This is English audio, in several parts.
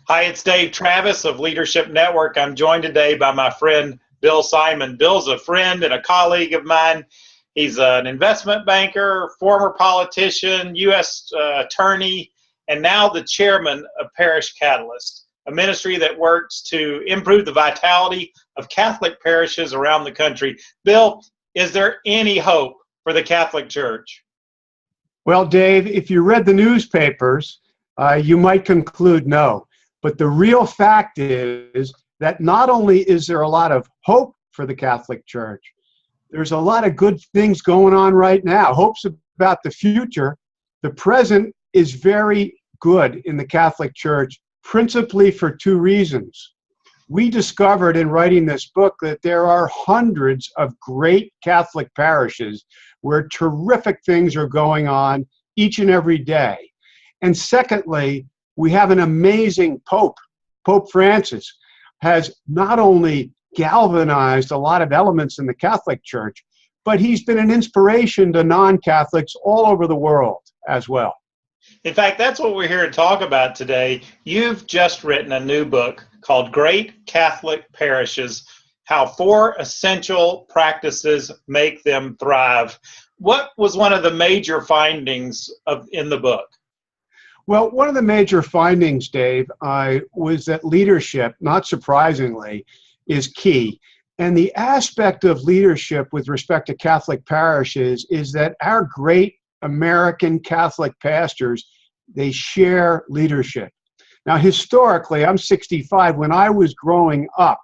Hi, it's Dave Travis of Leadership Network. I'm joined today by my friend Bill Simon. Bill's a friend and a colleague of mine. He's an investment banker, former politician, U.S. Attorney, and now the chairman of Parish Catalyst, a ministry that works to improve the vitality of Catholic parishes around the country. Bill, is there any hope for the Catholic Church? Well, Dave, if you read the newspapers, you might conclude no. But the real fact is that not only is there a lot of hope for the Catholic Church, there's a lot of good things going on right now. Hope's about the future. The present is very good in the Catholic Church, principally for two reasons. We discovered in writing this book that there are hundreds of great Catholic parishes where terrific things are going on each and every day. And secondly, we have an amazing Pope. Pope Francis has not only galvanized a lot of elements in the Catholic Church, but he's been an inspiration to non-Catholics all over the world as well. In fact, that's what we're here to talk about today. You've just written a new book called Great Catholic Parishes, How 4 Essential Practices Make Them Thrive. What was one of the major findings in the book? Well, one of the major findings, Dave, was that leadership, not surprisingly, is key. And the aspect of leadership with respect to Catholic parishes is that our great American Catholic pastors, they share leadership. Now, historically, I'm 65. When I was growing up,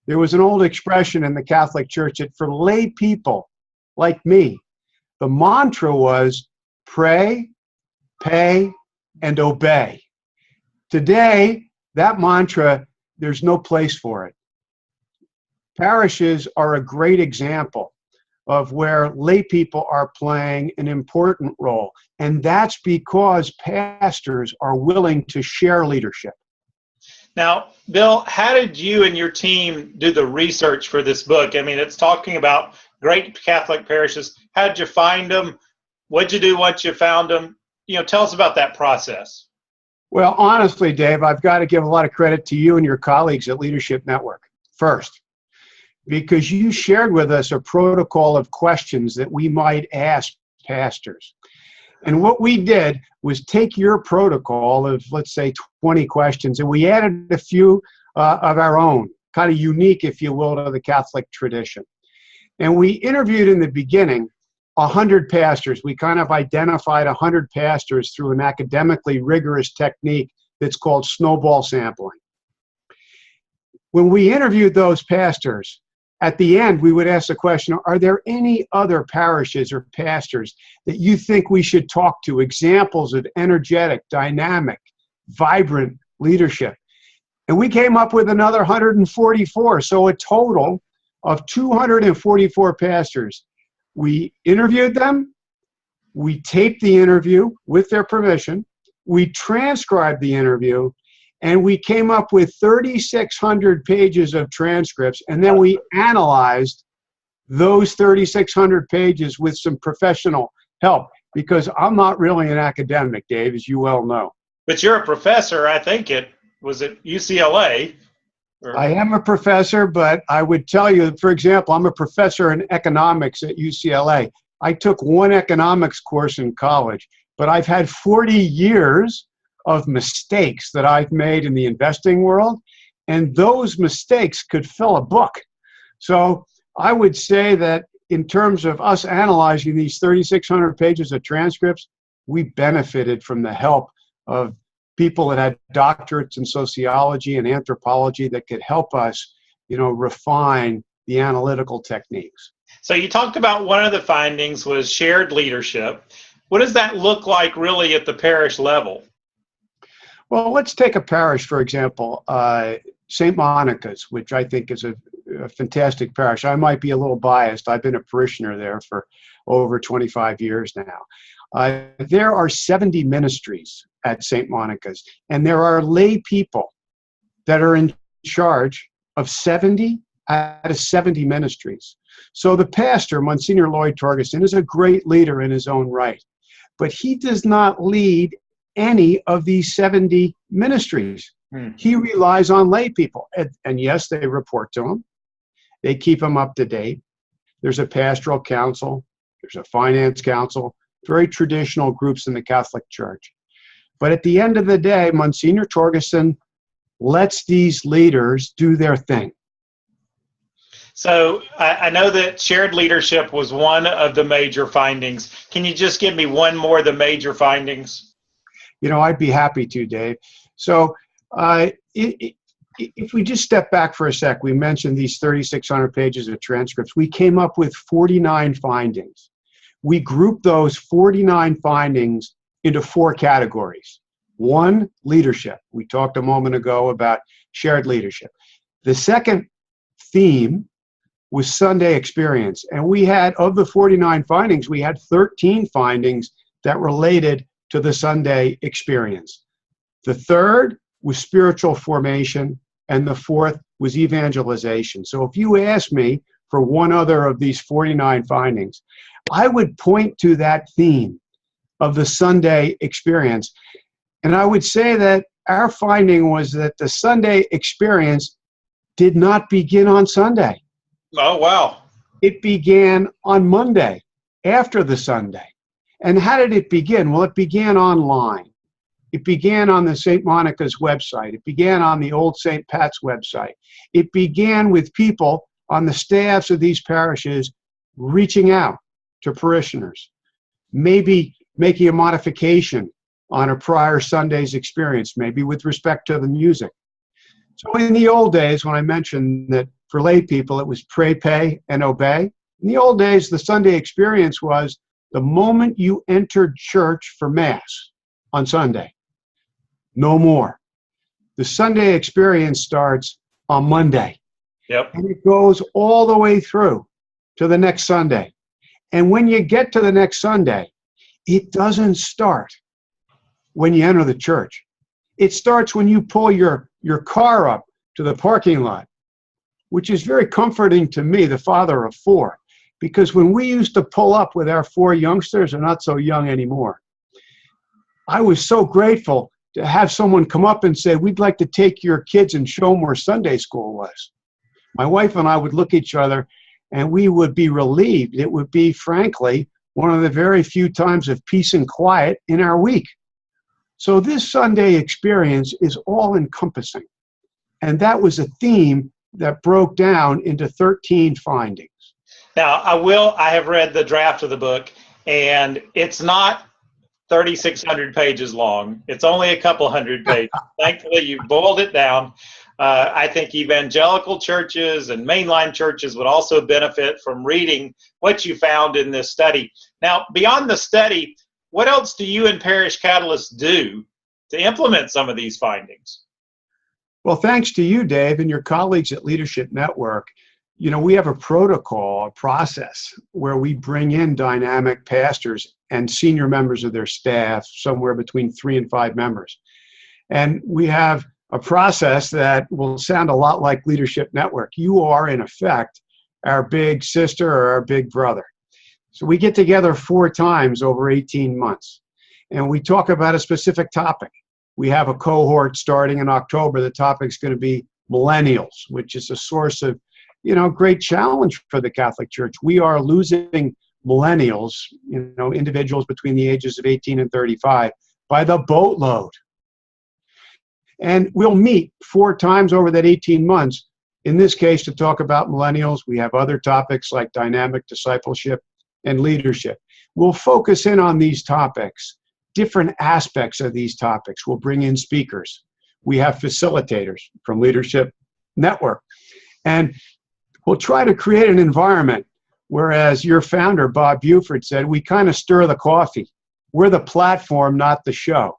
there was an old expression in the Catholic Church that for lay people like me, the mantra was pray, pay, and obey. Today, that mantra, there's no place for it. Parishes are a great example of where lay people are playing an important role. And that's because pastors are willing to share leadership. Now, Bill, how did you and your team do the research for this book? I mean, it's talking about great Catholic parishes. How did you find them? What did you do once you found them? Tell us about that process. Well, honestly, Dave, I've got to give a lot of credit to you and your colleagues at Leadership Network first, because you shared with us a protocol of questions that we might ask pastors. And what we did was take your protocol of, let's say, 20 questions, and we added a few of our own, kind of unique, if you will, to the Catholic tradition. And we interviewed in the beginning 100 pastors. We kind of identified 100 pastors through an academically rigorous technique that's called snowball sampling. When we interviewed those pastors, at the end, we would ask the question, are there any other parishes or pastors that you think we should talk to, examples of energetic, dynamic, vibrant leadership? And we came up with another 144, so a total of 244 pastors. We interviewed them, we taped the interview with their permission, we transcribed the interview, and we came up with 3,600 pages of transcripts, and then we analyzed those 3,600 pages with some professional help, because I'm not really an academic, Dave, as you well know. But you're a professor, I think was at UCLA. I am a professor, but I would tell you, for example, I'm a professor in economics at UCLA. I took one economics course in college, but I've had 40 years of mistakes that I've made in the investing world, and those mistakes could fill a book. So I would say that in terms of us analyzing these 3,600 pages of transcripts, we benefited from the help of people that had doctorates in sociology and anthropology that could help us, refine the analytical techniques. So you talked about one of the findings was shared leadership. What does that look like really at the parish level? Well, let's take a parish, for example, St. Monica's, which I think is a fantastic parish. I might be a little biased. I've been a parishioner there for over 25 years now. There are 70 ministries at St. Monica's, and there are lay people that are in charge of 70 out of 70 ministries. So the pastor, Monsignor Lloyd Torgerson, is a great leader in his own right, but he does not lead any of these 70 ministries. He relies on lay people. And yes, they report to him. They keep him up to date. There's a pastoral council. There's a finance council. Very traditional groups in the Catholic Church. But at the end of the day, Monsignor Torgerson lets these leaders do their thing. So I know that shared leadership was one of the major findings. Can you just give me one more of the major findings? I'd be happy to, Dave. So if we just step back for a sec, we mentioned these 3,600 pages of transcripts. We came up with 49 findings. We grouped those 49 findings into 4 categories. 1, leadership. We talked a moment ago about shared leadership. The second theme was Sunday experience. And we had, of the 49 findings, we had 13 findings that related to the Sunday experience. The third was spiritual formation, and the fourth was evangelization. So if you ask me for one other of these 49 findings, I would point to that theme of the Sunday experience. And I would say that our finding was that the Sunday experience did not begin on Sunday. Oh, wow. It began on Monday, after the Sunday. And how did it begin? Well, it began online. It began on the St. Monica's website. It began on the old St. Pat's website. It began with people on the staffs of these parishes reaching out to parishioners, maybe making a modification on a prior Sunday's experience, maybe with respect to the music. So in the old days, when I mentioned that for lay people, it was pray, pay, and obey. In the old days, the Sunday experience was the moment you entered church for Mass on Sunday. No more. The Sunday experience starts on Monday. Yep. And it goes all the way through to the next Sunday. And when you get to the next Sunday, it doesn't start when you enter the church. It starts when you pull your car up to the parking lot, which is very comforting to me, the father of 4, because when we used to pull up with our 4 youngsters, they're not so young anymore, I was so grateful to have someone come up and say, we'd like to take your kids and show them where Sunday school was. My wife and I would look at each other and we would be relieved. It would be, frankly, one of the very few times of peace and quiet in our week. So this Sunday experience is all-encompassing. And that was a theme that broke down into 13 findings. Now, I have read the draft of the book, and it's not 3,600 pages long. It's only a couple hundred pages. Thankfully, you boiled it down. I think evangelical churches and mainline churches would also benefit from reading what you found in this study. Now, beyond the study, what else do you and Parish Catalyst do to implement some of these findings? Well, thanks to you, Dave, and your colleagues at Leadership Network, we have a protocol, a process where we bring in dynamic pastors and senior members of their staff, somewhere between 3 and 5 members. And we have a process that will sound a lot like Leadership Network. You are, in effect, our big sister or our big brother. So we get together 4 times over 18 months, and we talk about a specific topic. We have a cohort starting in October. The topic's going to be millennials, which is a source of, great challenge for the Catholic Church. We are losing millennials, individuals between the ages of 18 and 35, by the boatload. And we'll meet 4 times over that 18 months, in this case, to talk about millennials. We have other topics like dynamic discipleship and leadership. We'll focus in on these topics, different aspects of these topics. We'll bring in speakers. We have facilitators from Leadership Network. And we'll try to create an environment where, as your founder, Bob Buford, said, we kind of stir the coffee. We're the platform, not the show.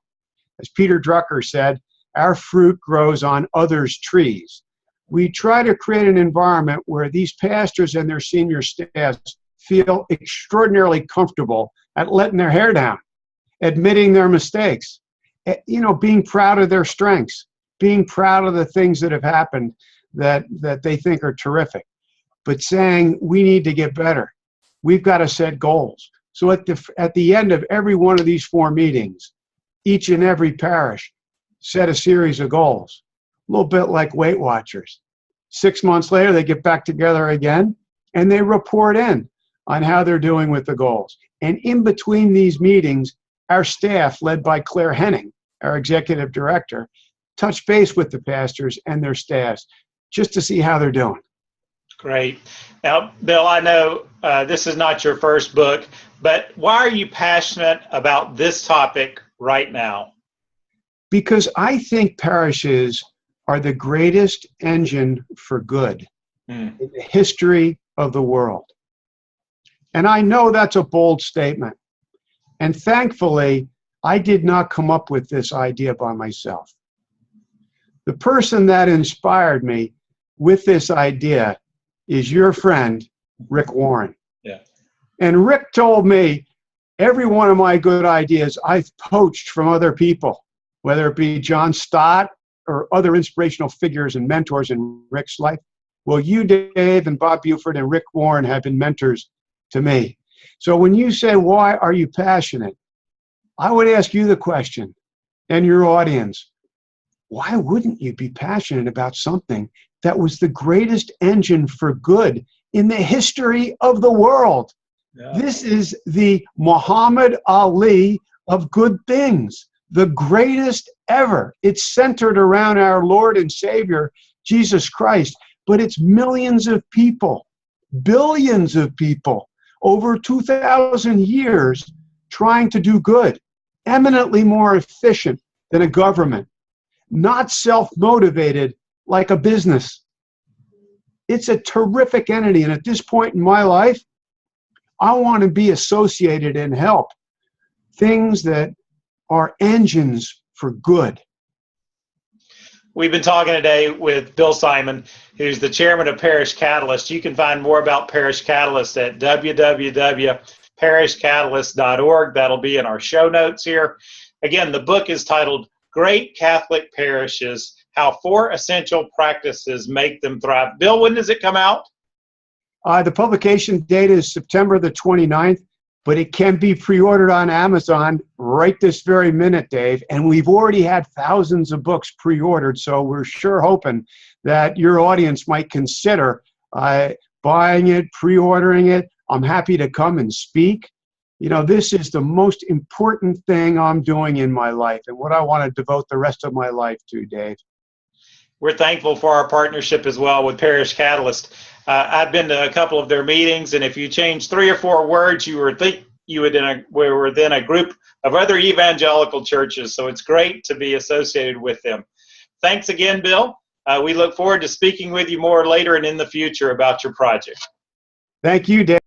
As Peter Drucker said, our fruit grows on others' trees. We try to create an environment where these pastors and their senior staffs feel extraordinarily comfortable at letting their hair down, admitting their mistakes, being proud of their strengths, being proud of the things that have happened that they think are terrific, but saying we need to get better. We've got to set goals. So at the end of every one of these 4 meetings, each and every parish set a series of goals. a little bit like Weight Watchers. 6 months later, they get back together again, and they report in on how they're doing with the goals. And in between these meetings, our staff, led by Claire Henning, our executive director, touch base with the pastors and their staffs just to see how they're doing. Great. Now, Bill, I know this is not your first book, but why are you passionate about this topic right now? Because I think parishes are the greatest engine for good in the history of the world. And I know that's a bold statement. And thankfully, I did not come up with this idea by myself. The person that inspired me with this idea is your friend, Rick Warren. Yeah. And Rick told me every one of my good ideas I've poached from other people, whether it be John Stott or other inspirational figures and mentors in Rick's life. Well, you, Dave, and Bob Buford and Rick Warren have been mentors to me. So when you say, why are you passionate? I would ask you the question, and your audience, why wouldn't you be passionate about something that was the greatest engine for good in the history of the world? Yeah. This is the Muhammad Ali of good things, the greatest ever. It's centered around our Lord and Savior, Jesus Christ, but it's millions of people, billions of people, over 2,000 years trying to do good, eminently more efficient than a government, not self-motivated like a business. It's a terrific entity, and at this point in my life, I want to be associated and help things that are engines for good. We've been talking today with Bill Simon, who's the chairman of Parish Catalyst. You can find more about Parish Catalyst at www.parishcatalyst.org. That'll be in our show notes here. Again, the book is titled Great Catholic Parishes, How 4 Essential Practices Make Them Thrive. Bill, when does it come out? The publication date is September the 29th, but it can be pre-ordered on Amazon right this very minute, Dave. And we've already had thousands of books pre-ordered, so we're sure hoping that your audience might consider buying it, pre-ordering it. I'm happy to come and speak. You know, this is the most important thing I'm doing in my life and what I want to devote the rest of my life to, Dave. We're thankful for our partnership as well with Parish Catalyst. I've been to a couple of their meetings, and if you change 3 or 4 words, we were within a group of other evangelical churches. So it's great to be associated with them. Thanks again, Bill. We look forward to speaking with you more later and in the future about your project. Thank you, Dave.